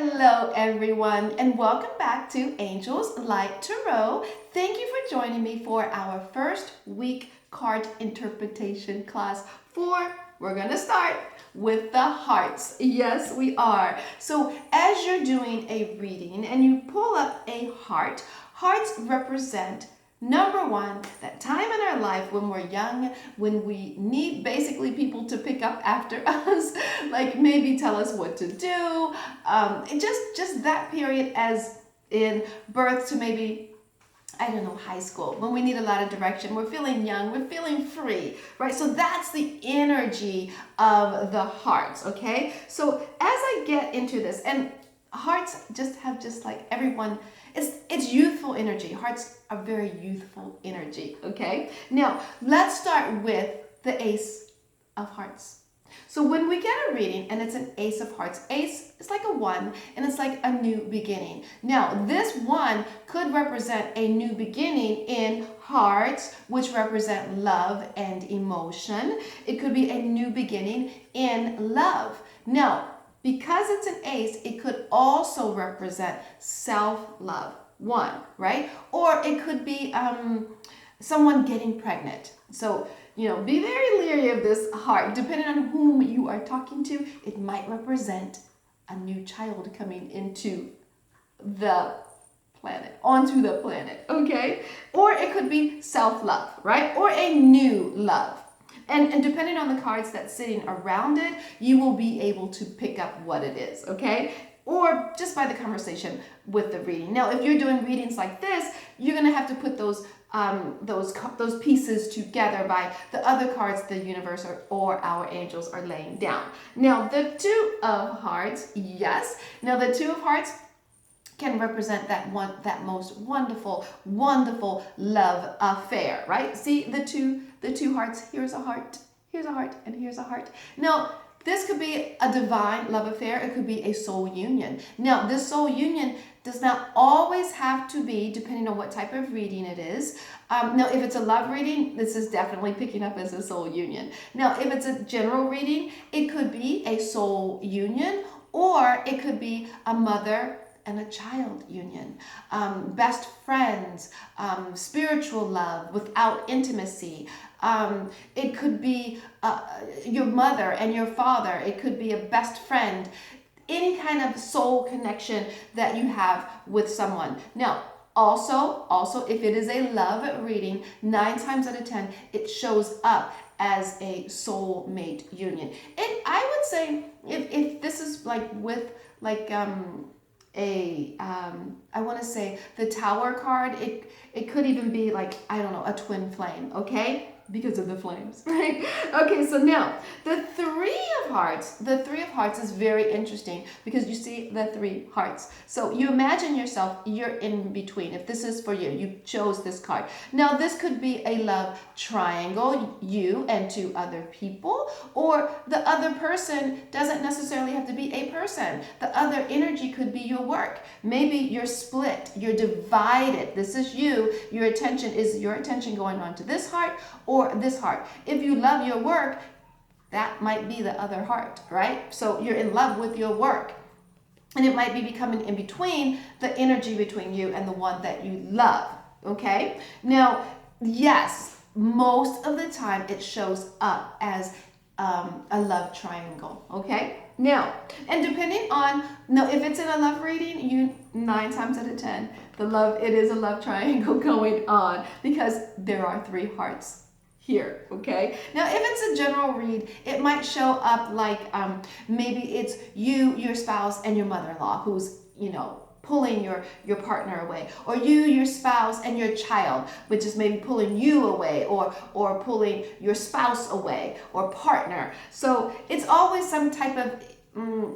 Hello, everyone, and welcome back to Angels Light Tarot. Thank you for joining me for our first week card interpretation class we're going to start with the hearts. Yes, we are. So as you're doing a reading and you pull up a heart, hearts represent number one, that time in our life when we're young, when we need basically people to pick up after us, like maybe tell us what to do. Just that period as in birth to maybe high school, when we need a lot of direction. We're feeling young, we're feeling free, right? So that's the energy of the hearts, okay? So as I get into this, and hearts have like everyone, it's youthful energy. Hearts are very youthful energy, okay? Now, let's start with the Ace of Hearts. So when we get a reading and it's an Ace of Hearts, Ace is like a 1 and it's like a new beginning. Now, this 1 could represent a new beginning in hearts, which represent love and emotion. It could be a new beginning in love. Now, because it's an Ace, it could also represent self-love, 1, right? Or it could be someone getting pregnant. So, be very leery of this heart. Depending on whom you are talking to, it might represent a new child coming into the planet, onto the planet, okay? Or it could be self-love, right? Or a new love. And depending on the cards that's sitting around it, you will be able to pick up what it is, okay? Or just by the conversation with the reading. Now, if you're doing readings like this, you're going to have to put those pieces together by the other cards the universe or our angels are laying down. Now, the 2 of Hearts, yes. Now, the 2 of Hearts can represent that most wonderful love affair, right? See the two hearts. Here's a heart, and here's a heart. Now, this could be a divine love affair. It could be a soul union. Now, this soul union does not always have to be, depending on what type of reading it is. Now, if it's a love reading, this is definitely picking up as a soul union. Now, if it's a general reading, it could be a soul union, or it could be a mother and a child union, best friends, spiritual love without intimacy. It could be your mother and your father. It could be a best friend. Any kind of soul connection that you have with someone. Now, also, if it is a love reading, 9 times out of 10, it shows up as a soulmate union. And I would say if this is like with I want to say the Tower card, it could even be like, a twin flame, okay? Because of the flames, right? Okay, so now the 3 of Hearts is very interesting because you see the 3 hearts. So you imagine yourself, you're in between. If this is for you, you chose this card. Now this could be a love triangle, you and 2 other people, or the other person doesn't necessarily have to be a person. The other energy could be your work. Maybe you're split, you're divided. This is you. Your attention going on to this heart or this heart. If you love your work, that might be the other heart, right? So you're in love with your work. And it might be becoming in between the energy between you and the one that you love, okay? Now, yes, most of the time it shows up as a love triangle, okay? Now, and if it's in a love reading, 9 times out of 10, it is a love triangle going on because there are 3 hearts here, okay? Now, if it's a general read, it might show up like maybe it's you, your spouse, and your mother-in-law who's, pulling your partner away, or you, your spouse, and your child, which is maybe pulling you away, or pulling your spouse away, or partner. So it's always some type of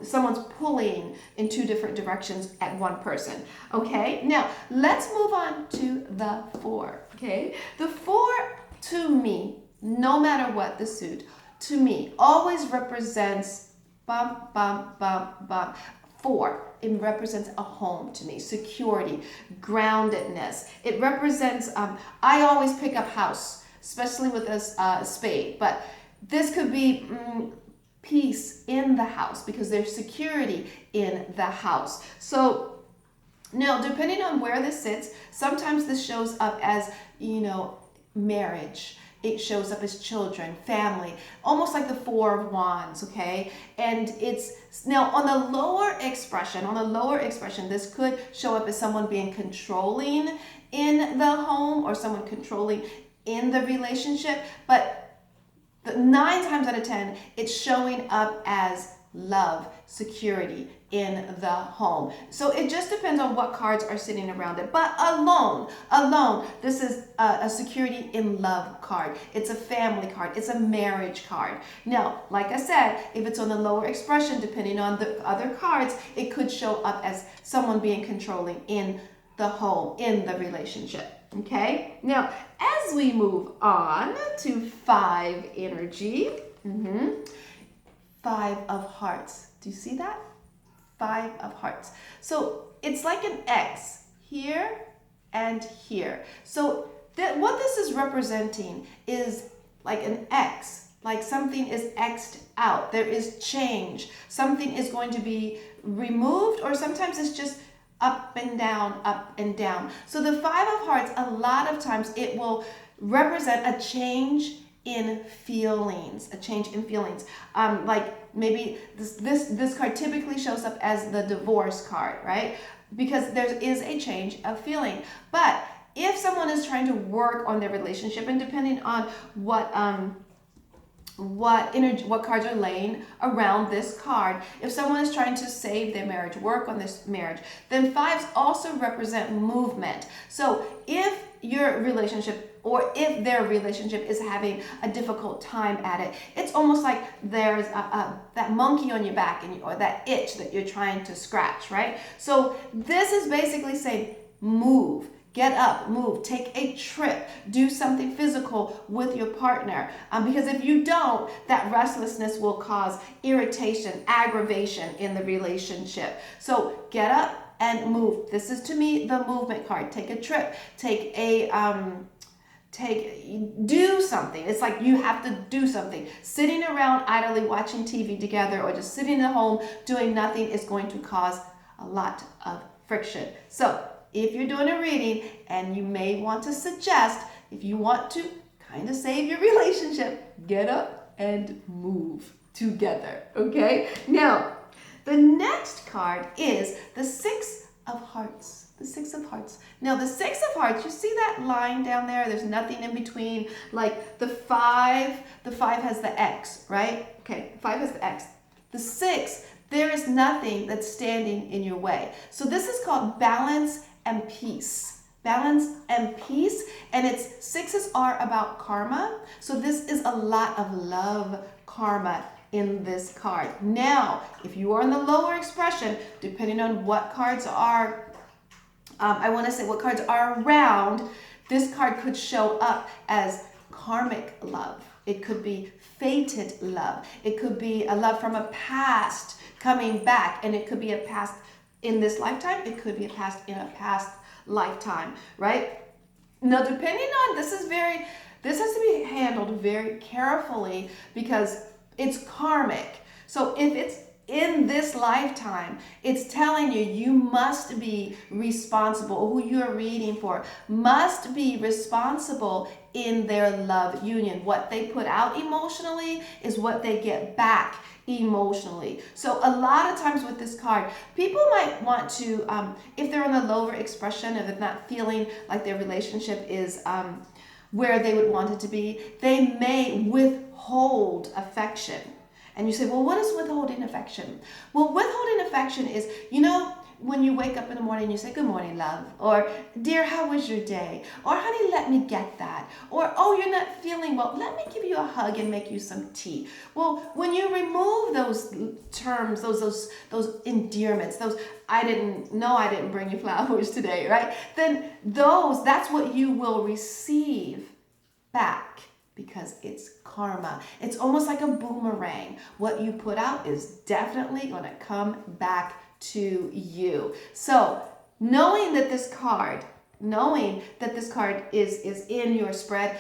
someone's pulling in 2 different directions at one person. Okay, now let's move on to the 4. Okay, the 4 to me, no matter what the suit, to me always represents 4. It represents a home to me, security, groundedness. It represents, I always pick up house, especially with a spade, but this could be peace in the house because there's security in the house. So now, depending on where this sits, sometimes this shows up as, marriage. It shows up as children, family, almost like the Four of Wands, okay? And it's now on the lower expression, this could show up as someone being controlling in the home or someone controlling in the relationship, but 9 times out of 10, it's showing up as love, security in the home. So it just depends on what cards are sitting around it. But alone, this is a security in love card. It's a family card. It's a marriage card. Now, like I said, if it's on the lower expression, depending on the other cards, it could show up as someone being controlling in the home, in the relationship. Okay? Now, as we move on to 5 energy, 5 of hearts. Do you see that? 5 of hearts. So it's like an X here and here. So what this is representing is like an X, like something is X'd out. There is change. Something is going to be removed, or sometimes it's just up and down, up and down. So the 5 of hearts, a lot of times it will represent a change in feelings, like maybe this card typically shows up as the divorce card, right? Because there is a change of feeling. But if someone is trying to work on their relationship, and depending on what cards are laying around this card, if someone is trying to save their marriage, work on this marriage, then 5s also represent movement. So if your relationship, or if their relationship is having a difficult time at it, it's almost like there's that monkey on your back, or that itch that you're trying to scratch, right? So this is basically saying move. Get up, move, take a trip, do something physical with your partner. Because if you don't, that restlessness will cause irritation, aggravation in the relationship. So get up and move. This is, to me, the movement card. Take a trip, do something. It's like you have to do something. Sitting around idly watching TV together, or just sitting at home doing nothing, is going to cause a lot of friction. So if you're doing a reading, and you may want to suggest, if you want to kind of save your relationship, get up and move together, okay? Now, the next card is the 6 of hearts. The 6 of hearts. Now, the 6 of hearts, you see that line down there? There's nothing in between. Like the 5 has the X, right? Okay, 5 has the X. The 6, there is nothing that's standing in your way. So this is called balance and peace. Balance and peace. And it's 6s are about karma. So this is a lot of love karma in this card. Now, if you are in the lower expression, depending on what cards are, what cards are around, this card could show up as karmic love. It could be fated love. It could be a love from a past coming back, and it could be a past in this lifetime. It could be a past in a past lifetime, right? Now, depending on, this has to be handled very carefully because it's karmic. So if it's in this lifetime, it's telling you you must be responsible. Who you're reading for must be responsible in their love union. What they put out emotionally is what they get back emotionally. So a lot of times with this card, people might want to, if they're in the lower expression, if they're not feeling like their relationship is where they would want it to be, they may withhold affection. And you say, well, what is withholding affection? Well, withholding affection is, when you wake up in the morning, you say, good morning, love. Or, dear, how was your day? Or, honey, let me get that. Or, oh, you're not feeling well. Let me give you a hug and make you some tea. Well, when you remove those terms, those endearments, I didn't bring you flowers today, right? Then that's what you will receive back. Because it's karma. It's almost like a boomerang. What you put out is definitely going to come back to you. So knowing that this card is in your spread,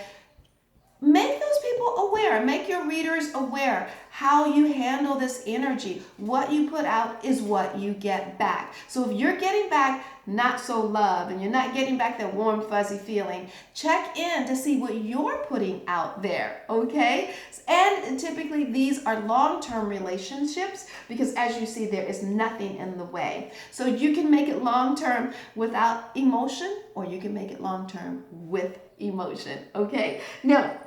make those people people aware, make your readers aware how you handle this energy. What you put out is what you get back. So if you're getting back not so love and you're not getting back that warm fuzzy feeling, check in to see what you're putting out there, okay? And typically these are long-term relationships because as you see, there is nothing in the way. So you can make it long-term without emotion, or you can make it long-term with emotion, okay? Now,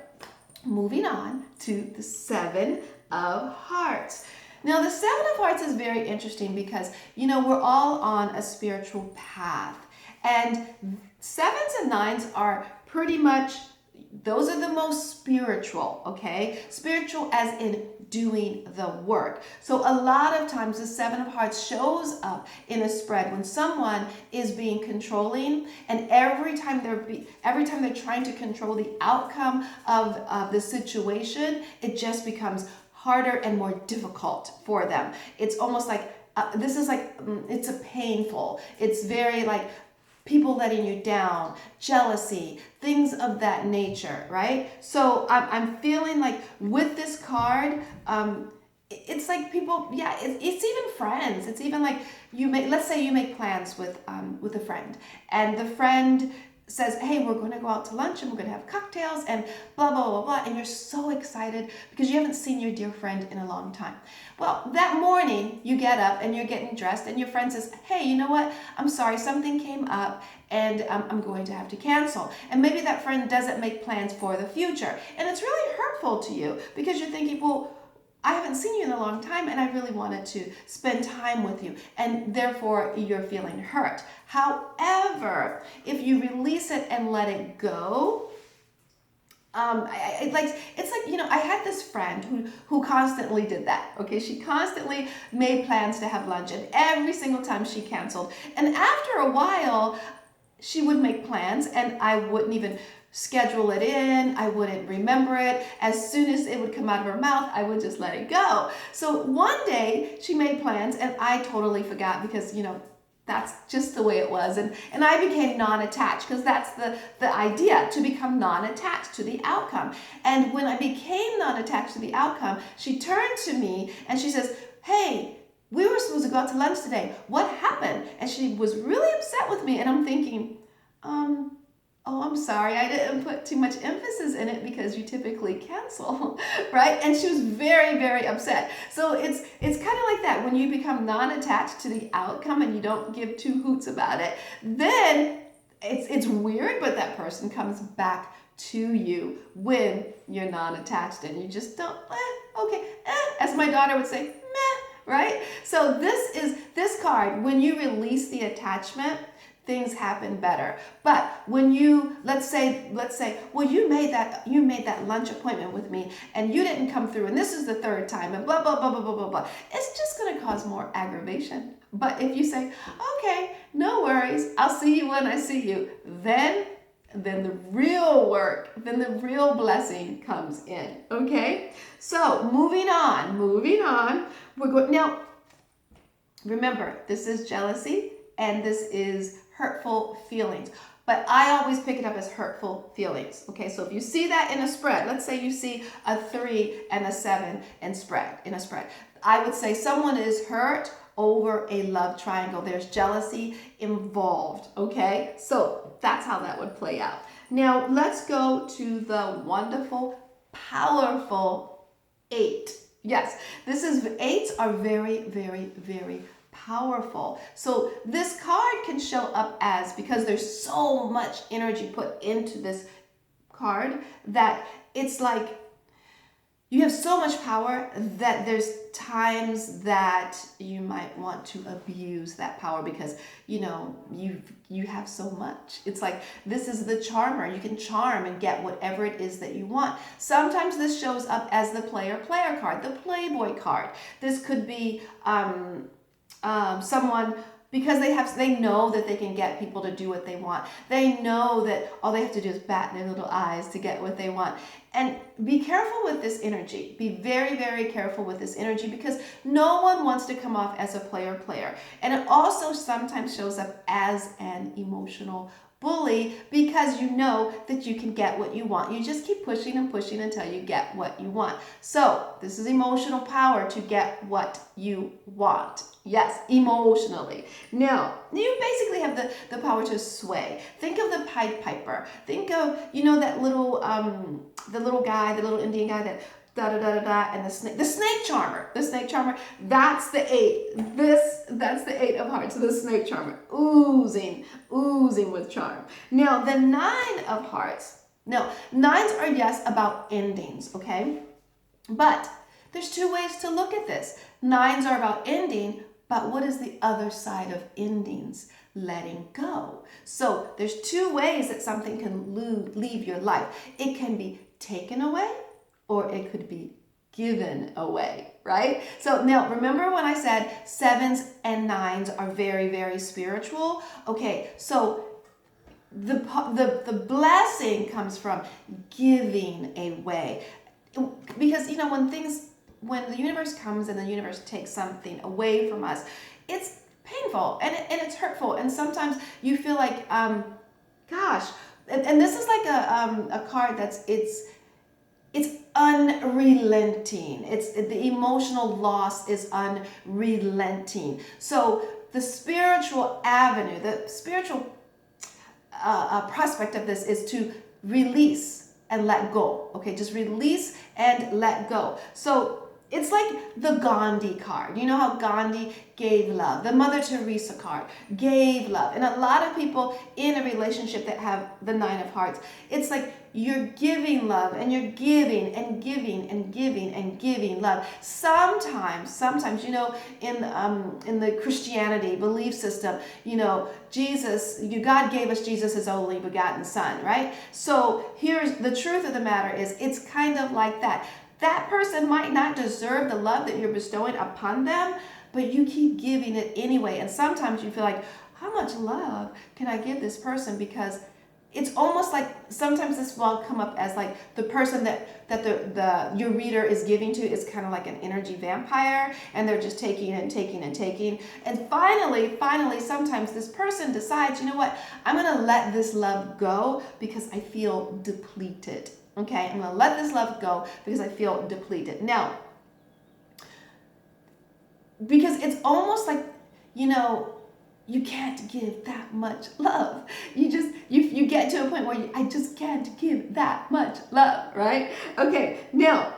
moving on to the Seven of Hearts. Now, the Seven of Hearts is very interesting because, we're all on a spiritual path. And sevens and nines are pretty much, those are the most spiritual, okay? Spiritual as in doing the work. So a lot of times the Seven of Hearts shows up in a spread when someone is being controlling, and every time they're trying to control the outcome of the situation, it just becomes harder and more difficult for them. It's almost like it's a painful. It's very like people letting you down, jealousy, things of that nature, right? So I'm feeling like with this card, it's like people, it's even friends. It's even like let's say you make plans with a friend, and the friend says, hey, we're going to go out to lunch and we're going to have cocktails and blah, blah, blah, blah. And you're so excited because you haven't seen your dear friend in a long time. Well, that morning you get up and you're getting dressed and your friend says, hey, you know what? I'm sorry, something came up and I'm going to have to cancel. And maybe that friend doesn't make plans for the future. And it's really hurtful to you because you're thinking, well, I haven't seen you in a long time and I really wanted to spend time with you, and therefore you're feeling hurt. However, if you release it and let it go, I had this friend who constantly did that. Okay, she constantly made plans to have lunch, and every single time she canceled. And after a while, she would make plans, and I wouldn't even schedule it in. I wouldn't remember it. As soon as it would come out of her mouth, I would just let it go. So one day she made plans and I totally forgot because, that's just the way it was. And I became non-attached because that's the idea, to become non-attached to the outcome. And when I became non-attached to the outcome, she turned to me and she says, hey, we were supposed to go out to lunch today. What happened? And she was really upset with me. And I'm thinking, oh, I'm sorry, I didn't put too much emphasis in it because you typically cancel, right? And she was very, very upset. So it's kind of like that. When you become non-attached to the outcome and you don't give two hoots about it, then it's weird, but that person comes back to you when you're non-attached and you just don't, as my daughter would say, meh, right? So this card, when you release the attachment, things happen better. But when you, let's say, well, you made that lunch appointment with me and you didn't come through and this is the third time and blah, blah, blah, blah, blah, blah, blah. It's just going to cause more aggravation. But if you say, okay, no worries, I'll see you when I see you, then the real work, then the real blessing comes in, okay? So moving on, we're going, now, remember, this is jealousy and this is hurtful feelings. But I always pick it up as hurtful feelings. Okay, so if you see that in a spread, let's say you see a 3 and a 7 in a spread, I would say someone is hurt over a love triangle. There's jealousy involved. Okay, so that's how that would play out. Now let's go to the wonderful, powerful 8. Yes, eights are very, very, very powerful. So this card can show up as, because there's so much energy put into this card, that it's like you have so much power that there's times that you might want to abuse that power because you have so much. It's like this is the charmer. You can charm and get whatever it is that you want. Sometimes this shows up as the player card, the playboy card. This could be someone, because they know that they can get people to do what they want. They know that all they have to do is bat their little eyes to get what they want. And be careful with this energy. Be very, very careful with this energy because no one wants to come off as a player. And it also sometimes shows up as an emotional bully because you know that you can get what you want. You just keep pushing and pushing until you get what you want. So this is emotional power to get what you want. Yes, emotionally. Now, you basically have the power to sway. Think of the Pied Piper. Think of, that little, the little guy, the little Indian guy that da da da da da, and the snake charmer, that's the eight. That's the eight of hearts, the snake charmer, oozing with charm. Now the nine of hearts. No, nines are yes about endings, okay? But there's two ways to look at this. Nines are about ending, but what is the other side of endings? Letting go. So there's two ways that something can leave your life. It can be taken away, or it could be given away, right? So now remember when I said sevens and nines are very, very spiritual? Okay, so the blessing comes from giving away. Because, when the universe comes and the universe takes something away from us, it's painful and it's hurtful. And sometimes you feel like, gosh, and this is like a card it's unrelenting. It's the emotional loss is unrelenting. So the spiritual avenue, the spiritual prospect of this is to release and let go. Okay, just release and let go. So it's like the Gandhi card. You know how Gandhi gave love. The Mother Teresa card gave love. And a lot of people in a relationship that have the Nine of Hearts, it's like you're giving love and you're giving and giving and giving and giving love. Sometimes, in the Christianity belief system, God gave us Jesus, his only begotten Son, right? So here's the truth of the matter is it's kind of like that. That person might not deserve the love that you're bestowing upon them, but you keep giving it anyway. And sometimes you feel like, how much love can I give this person? Because it's almost like sometimes this will come up as like the person that your reader is giving to is kind of like an energy vampire, and they're just taking and taking and taking. And finally, sometimes this person decides, you know what, I'm going to let this love go because I feel depleted. Okay, I'm going to let this love go because I feel depleted. Now, because it's almost like, you can't give that much love. You get to a point where I just can't give that much love, right? Okay, now,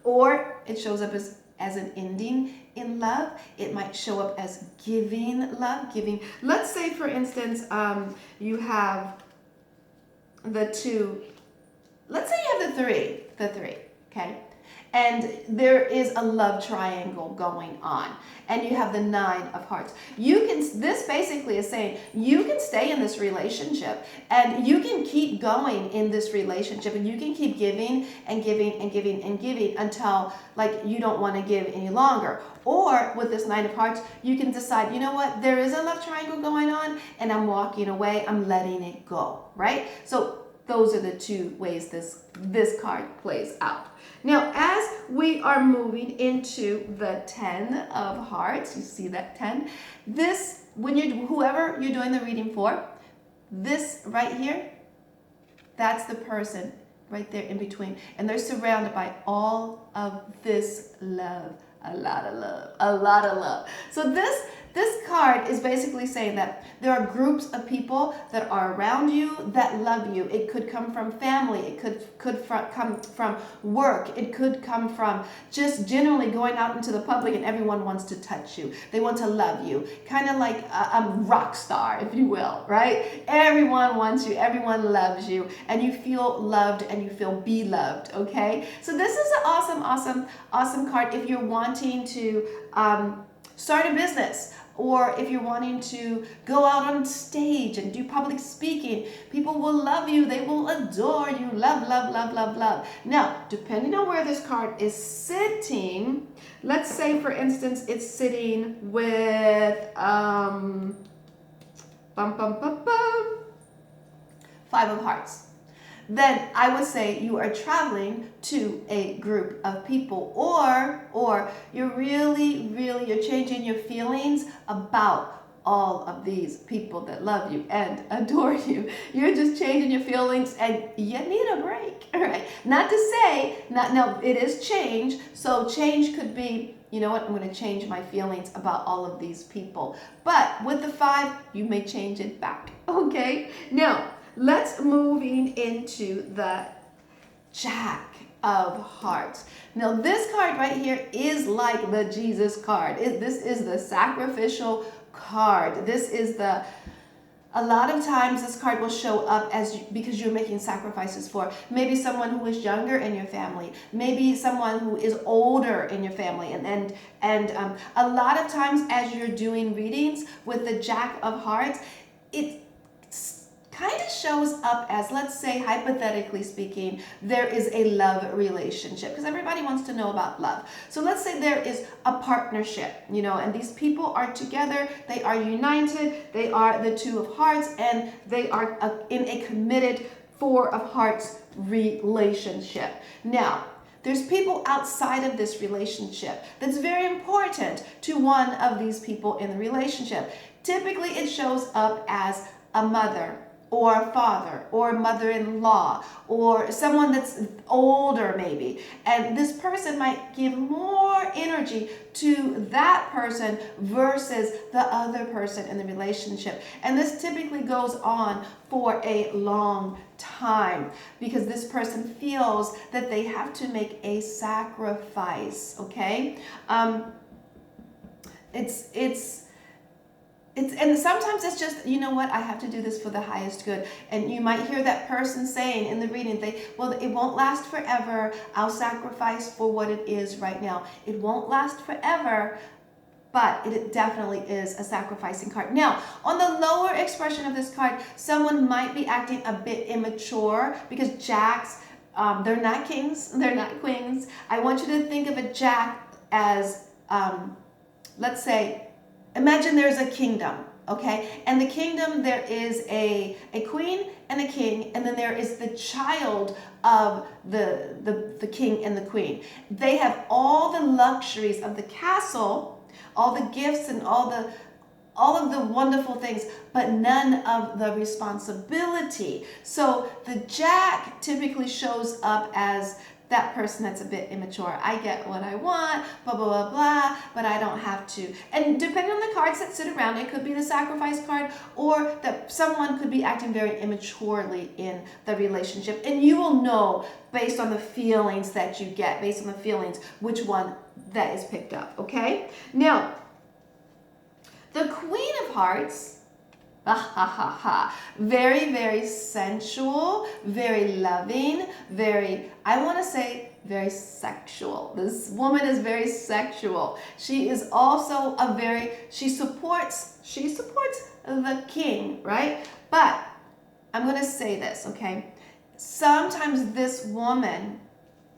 or it shows up as an ending in love. It might show up as giving love, giving. Let's say, for instance, you have the two. Let's say you have the three, okay? And there is a love triangle going on, and you have the Nine of Hearts. This basically is saying you can stay in this relationship and you can keep going in this relationship, and you can keep giving and giving and giving and giving until like you don't want to give any longer. Or with this Nine of Hearts, you can decide, you know what, there is a love triangle going on and I'm walking away, I'm letting it go, right? So those are the two ways this card plays out. Now, as we are moving into the 10 of Hearts, you see that 10? Whoever you're doing the reading for, this right here, that's the person right there in between. And they're surrounded by all of this love. A lot of love. So this card is basically saying that there are groups of people that are around you that love you. It could come from family. It could come from work. It could come from just generally going out into the public and everyone wants to touch you. They want to love you. Kind of like a rock star, if you will, right? Everyone wants you. Everyone loves you. And you feel loved and you feel beloved, okay? So this is an awesome card if you're wanting to start a business, or if you're wanting to go out on stage and do public speaking. People will love you. They will adore you. Love, love, love, love, love. Now, depending on where this card is sitting, let's say, for instance, it's sitting with, Five of Hearts. Then I would say you are traveling to a group of people, or you're really, you're changing your feelings about all of these people that love you and adore you. You're just changing your feelings and you need a break, all right? Not to say, no, it is change. So change could be, you know what, I'm going to change my feelings about all of these people. But with the 5, you may change it back, okay? Now, let's moving into the Jack of Hearts. Now this card right here is like the Jesus card. This is the sacrificial card. This is a lot of times this card will show up because you're making sacrifices for maybe someone who is younger in your family, maybe someone who is older in your family, and a lot of times as you're doing readings with the Jack of Hearts, it kind of shows up as, let's say, hypothetically speaking, there is a love relationship, because everybody wants to know about love. So let's say there is a partnership, you know, and these people are together, they are united, they are the 2 of Hearts, and they are in a committed 4 of Hearts relationship. Now, there's people outside of this relationship that's very important to one of these people in the relationship. Typically, it shows up as a mother, or a father, or mother-in-law, or someone that's older maybe. And this person might give more energy to that person versus the other person in the relationship. And this typically goes on for a long time because this person feels that they have to make a sacrifice, okay? And sometimes it's just, you know what, I have to do this for the highest good. And you might hear that person saying in the reading, well, it won't last forever. I'll sacrifice for what it is right now. It won't last forever, but it definitely is a sacrificing card. Now, on the lower expression of this card, someone might be acting a bit immature because Jacks, they're not kings, they're not queens. I want you to think of a Jack as, let's say, imagine there's a kingdom, okay? And the kingdom, there is a queen and a king, and then there is the child of the king and the queen. They have all the luxuries of the castle, all the gifts and all of the wonderful things, but none of the responsibility. So the Jack typically shows up as that person that's a bit immature. I get what I want, blah, blah, blah, blah, but I don't have to. And depending on the cards that sit around, it could be the sacrifice card, or that someone could be acting very immaturely in the relationship. And you will know based on the feelings that you get, based on the feelings, which one that is picked up, okay? Now, the Queen of Hearts, very, very sensual, very loving, very, I want to say, very sexual. This woman is very sexual. She is also she supports the king, right? But I'm going to say this, okay? Sometimes this woman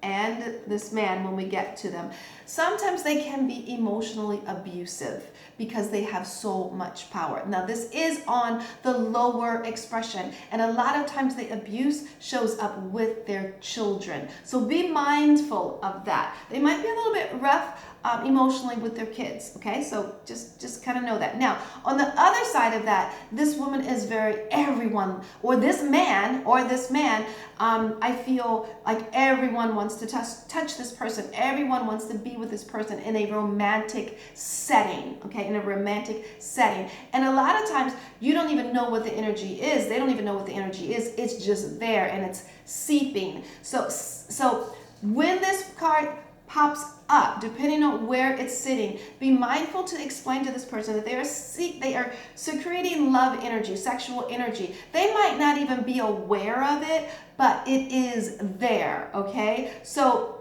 and this man, when we get to them, sometimes they can be emotionally abusive because they have so much power. Now, this is on the lower expression, and a lot of times the abuse shows up with their children. So be mindful of that. They might be a little bit rough emotionally with their kids, okay? So just kind of know that. Now, on the other side of that, this woman is this man, I feel like everyone wants to touch this person. Everyone wants to be with this person in a romantic setting, okay? In a romantic setting. And a lot of times, you don't even know what the energy is. They don't even know what the energy is. It's just there, and it's seeping. So when this card pops up, depending on where it's sitting, be mindful to explain to this person that they are secreting love energy, sexual energy. They might not even be aware of it, but it is there, okay? So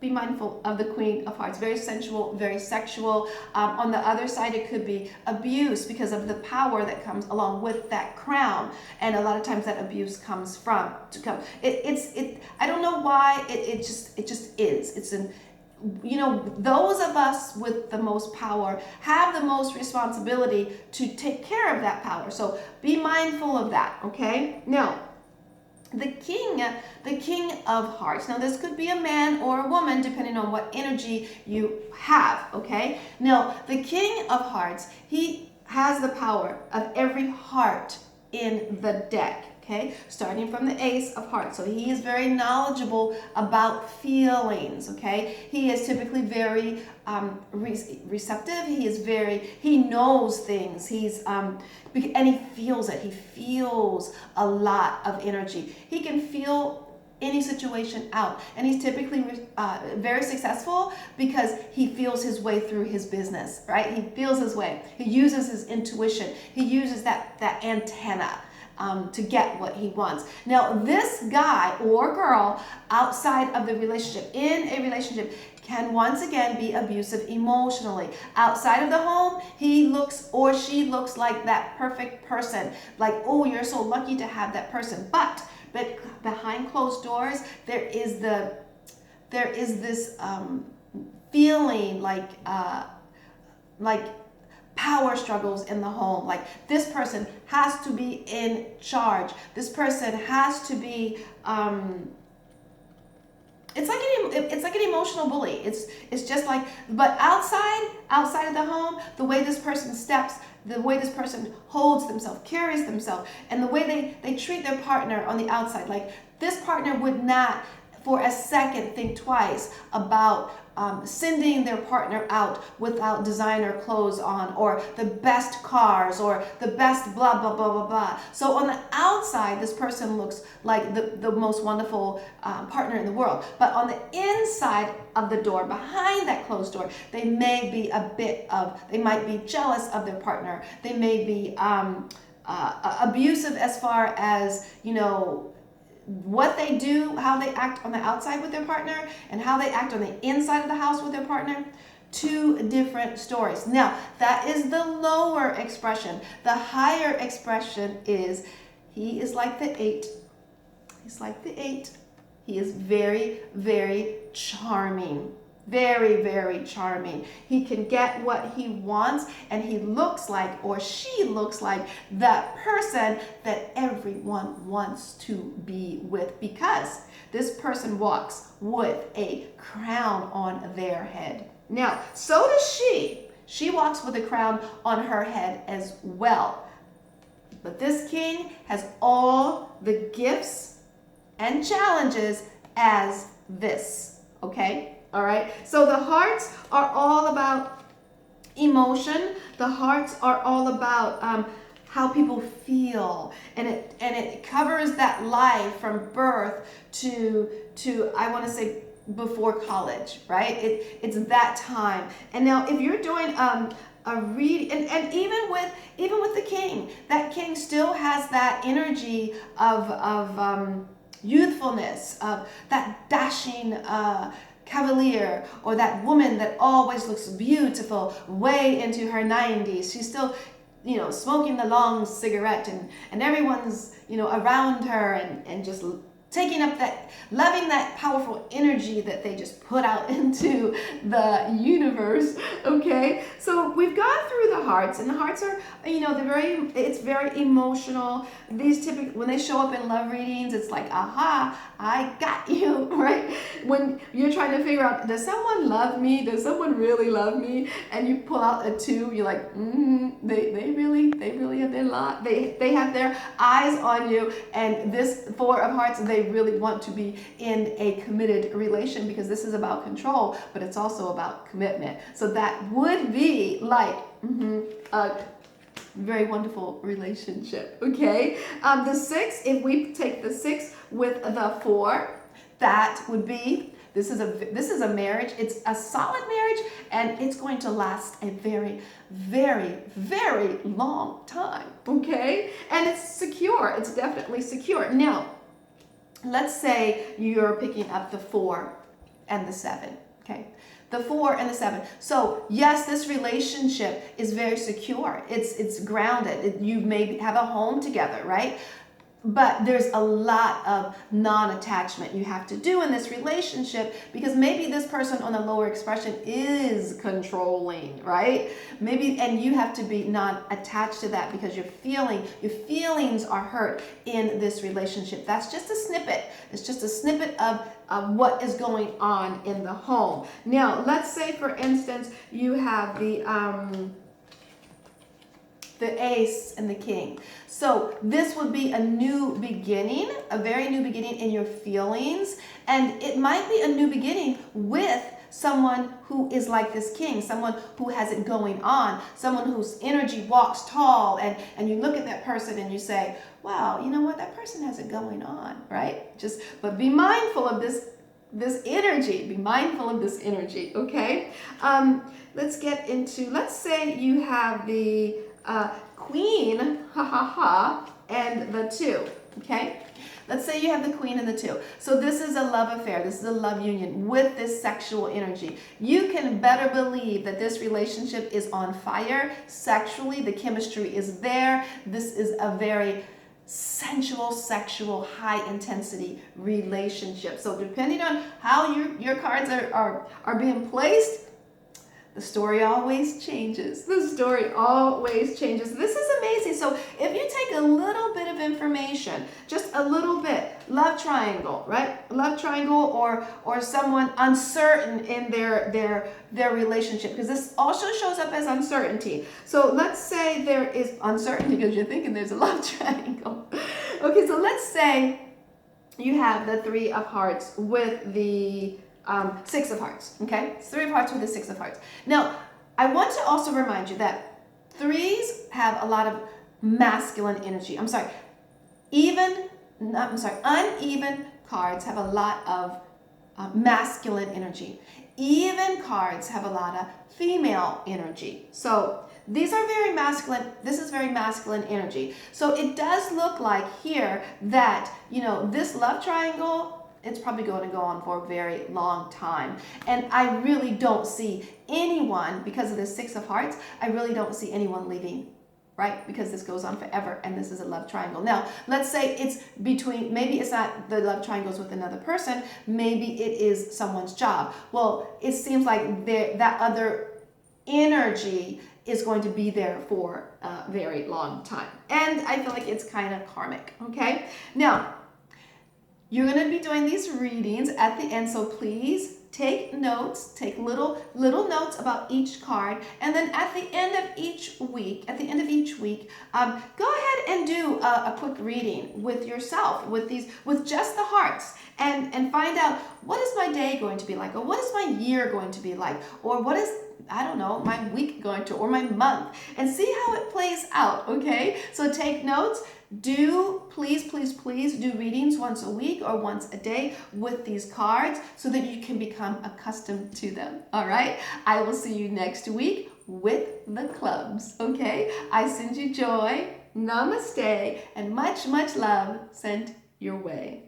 be mindful of the Queen of Hearts. Very sensual, very sexual. On the other side, it could be abuse because of the power that comes along with that crown. And a lot of times that abuse comes I don't know why, it just is. Those of us with the most power have the most responsibility to take care of that power. So be mindful of that, okay? Now, the king of Hearts. Now, this could be a man or a woman, depending on what energy you have, okay? Now, the King of Hearts, he has the power of every heart in the deck. Okay, starting from the Ace of Hearts. So he is very knowledgeable about feelings. Okay, he is typically very receptive. He knows things. And he feels it. He feels a lot of energy. He can feel any situation out, and he's typically very successful because he feels his way through his business. Right? He feels his way. He uses his intuition. He uses that antenna to get what he wants. Now, this guy or girl outside of the relationship, in a relationship, can once again be abusive emotionally. Outside of the home, he looks or she looks like that perfect person. Like, oh, you're so lucky to have that person. But behind closed doors, there is this feeling like power struggles in the home. Like, this person has to be in charge. This person has to be it's like an emotional bully. It's just like, but outside of the home, the way this person steps, the way this person holds themselves, carries themselves, and the way they treat their partner on the outside. Like, this partner would not for a second think twice about sending their partner out without designer clothes on, or the best cars, or the best blah, blah, blah, blah, blah. So on the outside, this person looks like the most wonderful partner in the world. But on the inside of the door, behind that closed door, they may be they might be jealous of their partner. They may be abusive as far as, what they do, how they act on the outside with their partner, and how they act on the inside of the house with their partner. Two different stories. Now, that is the lower expression. The higher expression is, he is like the 8. He's like the 8. He is very, very charming. Very, very charming. He can get what he wants, and he looks like, or she looks like, that person that everyone wants to be with, because this person walks with a crown on their head. Now, so does she. She walks with a crown on her head as well. But this king has all the gifts and challenges as this. Okay? All right, so the hearts are all about emotion. The hearts are all about how people feel, and it covers that life from birth to I want to say before college, right? It's that time. And now, if you're doing a read, and even with the king, that king still has that energy of youthfulness, of that dashing cavalier, or that woman that always looks beautiful way into her 90s. She's still, smoking the long cigarette, and everyone's, around her, and just taking up loving that powerful energy that they just put out into the universe. Okay, so we've gone through the hearts, and the hearts are, it's very emotional. These typically, when they show up in love readings, it's like, aha, I got you, right? When you're trying to figure out, does someone love me? Does someone really love me? And you pull out a 2, you're like, they really have they have their eyes on you. And this 4 of hearts, they really want to be in a committed relation, because this is about control, but it's also about commitment. So that would be like a very wonderful relationship. Okay, the 6, if we take the 6 with the 4, that would be, this is a marriage. It's a solid marriage, and it's going to last a very, very, very long time. Okay, and it's secure. It's definitely secure. Now, let's say you're picking up the 4 and the 7, okay? The 4 and the 7. So yes, this relationship is very secure. It's grounded. You may have a home together, right? But there's a lot of non-attachment you have to do in this relationship, because maybe this person on the lower expression is controlling, right? Maybe, and you have to be non-attached to that, because your feelings are hurt in this relationship. That's just a snippet. It's just a snippet of what is going on in the home. Now, let's say, for instance, you have the the ace, and the king. So this would be a new beginning, a very new beginning in your feelings. And it might be a new beginning with someone who is like this king, someone who has it going on, someone whose energy walks tall, and you look at that person and you say, wow, you know what, that person has it going on, right? But be mindful of this energy. Be mindful of this energy, okay? Let's get into, let's say you have the queen, and the 2, okay? Let's say you have the queen and the 2. So this is a love affair. This is a love union with this sexual energy. You can better believe that this relationship is on fire sexually. The chemistry is there. This is a very sensual, sexual, high intensity relationship. So depending on how your cards are being placed, the story always changes. The story always changes. This is amazing. So if you take a little bit of information, just a little bit, love triangle, right? Love triangle or someone uncertain in their relationship, because this also shows up as uncertainty. So let's say there is uncertainty because you're thinking there's a love triangle. Okay, so let's say you have the 3 of hearts with the 6 of hearts, okay? It's 3 of hearts with the 6 of hearts. Now, I want to also remind you that 3s have a lot of masculine energy. Uneven cards have a lot of masculine energy. Even cards have a lot of female energy. So these are very masculine. This is very masculine energy. So it does look like here that, this love triangle, it's probably going to go on for a very long time. And I really don't see anyone, because of the 6 of hearts, I really don't see anyone leaving, right? Because this goes on forever and this is a love triangle. Now, let's say it's between, maybe it's not the love triangles with another person, maybe it is someone's job. Well, it seems like that other energy is going to be there for a very long time. And I feel like it's kind of karmic, okay? Now, you're going to be doing these readings at the end, so please take notes, take little notes about each card, and then at the end of each week, go ahead and do a quick reading with yourself, with just the hearts, and find out, what is my day going to be like, or what is my year going to be like, or what is, I don't know, my week going to, or my month, and see how it plays out, okay? So take notes. Please do readings once a week or once a day with these cards so that you can become accustomed to them, all right? I will see you next week with the clubs, okay? I send you joy, namaste, and much love sent your way.